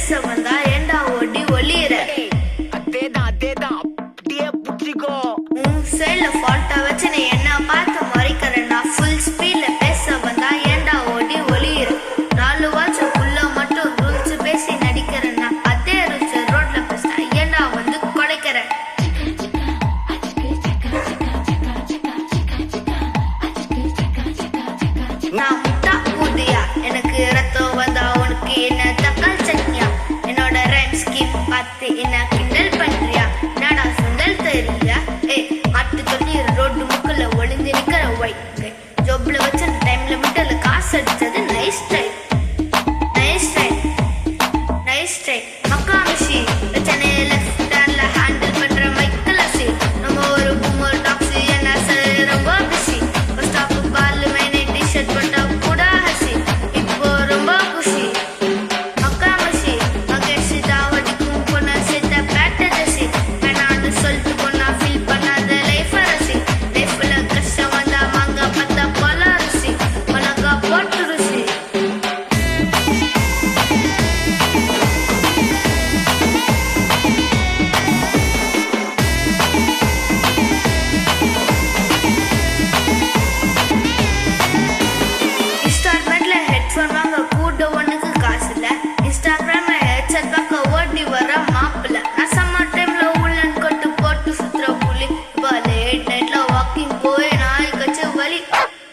பேச வந்தா ஏண்டா ஓடி ஒளியிற? அதேதான் அப்படியே புடிச்சிக்கோ. சைட்ல ஃபால்ட்டா வச்சு நீ என்ன பார்த்து மறைக்கிறேன்னா ஃபுல் ஸ்பீட்ல பேச வந்தா ஏண்டா ஓடி ஒளியிற? 4 வாட்சுக்குள்ள மட்டும் ரூல்ஸ் பேசி நடிக்கிறேன்னா அதே ரூல்ஸ் ரோட்ல பேசினா ஏண்டா வந்து கொலைக்கிற? நான் முட்டா ஊதியா, எனக்கு ரத்தம் வந்தா உனக்கு என்ன தக்காளி சட்னியா? என்னோட ரைம் ஸ்கீம் பார்த்து என்ன கிண்டல் பண்றியா? நாடா சுண்டல் தெரியா? மாட்டு தொட்டி ரோட்டு முக்குல ஒளிஞ்சு நிக்கிற ஒயிட் ஜோப்ல வச்ச டைம்ல மிட்டல காசு அடிச்சது nice try, nice try, nice try. மக்கா மிஷி பிரச்சனையில ஸ்டாண்ட்ல ஹேண்டில் பண்ற மைக்கேல் அசி. நம்ம ஒரு பூமர் டாக்ஸி என்ன சார் ரொம்ப பிஸி. ஒரு ஸ்டாப் பால் மைனே டிஷர்ட் போட்டா கூட ஹசி. இப்போ ரொம்ப குஷி. மக்கா மிஷி மகேஷ் தாவடிக்கும் பொண்ணா சேர்த்த பேட்ட ஜசி. வேணான்னு சொல்லிட்டு பொண்ணா ஃபீல் பண்ணாத லைஃப் ரசி. லைஃப்ல கஷ்டம் வந்தா மாங்க பார்த்தா போல ருசி. மிளகா போட்டு ருசி. இன்ஸ்டால்மெண்ட்ல ஹெட்ஃபோன் வாங்க கூட ஒண்ணுக்கு காசு இல்ல. இன்ஸ்டாகிராம்ல ஹெட்செட் பார்க்க ஓடி வர மாப்பிள்ள. நான் சம்மர் டைம்ல உள்ளன் கொட்டு போட்டு சுத்துற புலி. இப்போ லேட் நைட்ல வாக்கிங் போய் நாய் கச்சு வலி.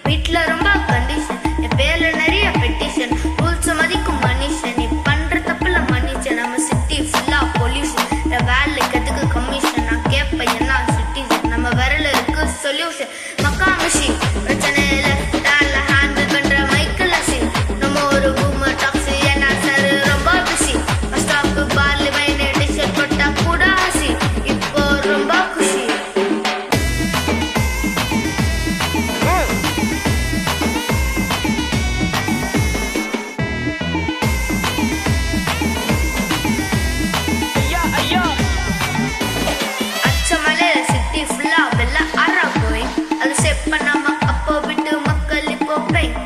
வீட்டுல ரொம்ப கண்டிஷன், என் பேர்ல நிறைய பெட்டிஷன். ரூல்ஸ் மதிக்கும் மனுஷன், நீ பண்ற தப்புல மன்னிச்ச. நம்ம சிட்டி ஃபுல்லா பொல்யூஷன், வேலைக்கு எதுக்கு கமிஷன்? நான் கேட்பேன் என்ன சிட்டிசன், நம்ம விரல இருக்கு சொல்யூஷன். மக்கா மிஷி பிரச்சனையில ஸ்டாண்ட்ல ஹேண்டில் பண்ற மைக்கேல் அசி. நம்ம ஒரு பூமர் டாக்ஸி என்ன சார் ரொம்ப பிஸி. ஸ்டாப் பால் மைனே டிஷர்ட் போட்டா கூட ஹசி. இப்போ ரொம்ப குஷி. ஐயா அச்சமலையில சிட்டி ஃபுல்லா வெள்ள ஆறா போய் அது செப் பண்ணாம அப்போ விட்டு மக்கள் இப்போ பெயின்.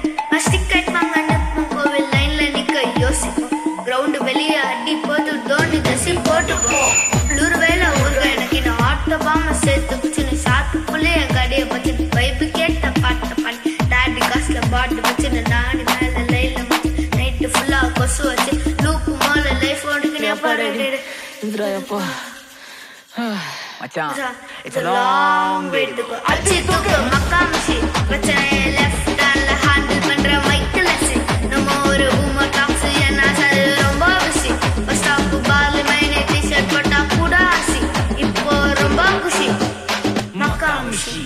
டிக்கெட் வாங்க நிற்போம் கோவில் லைன்ல நிக்க யோசிப்போம். கிரவுண்டு வெளியே அடி போட்டு தோனி தசி போட்டுப்போம். குளிர் வேலை ஊர்க எனக்கு நான் ஆட்டோ பாம சேர்த்து குச்சின்னு சாத்து புள்ளைய கடைய பச்சுன்னு பைப்பு கேட்ட பாட்ட பண்ணி டாடி காசுல பாட்டு வச்சுன்னு நாடி மேல லைன்ல வச்சு நைட்டு ஃபுல்லா கொசு வச்சு லூப்பு மேல லைஃப் ஓடுக்குன்னு பாரு. இந்திராயப்பா மச்சான், It's a long way to go. அச்சி தூக்கு மக்கா மிஷி பிரச்சனையை லெஃப்ட் ஹேண்ட்ல ஹேண்டில் பண்ற மைக்கேல் அசி. நம்ம ஒரு பூமர் டாக்ஸி என்ன சார் ரொம்ப பிஸி. ஒரு ஸ்டாப் பால் மைனே டிஷர்ட் போட்டா கூட ஹசி. இப்போ ரொம்ப குஷி. மக்கா மிஷி.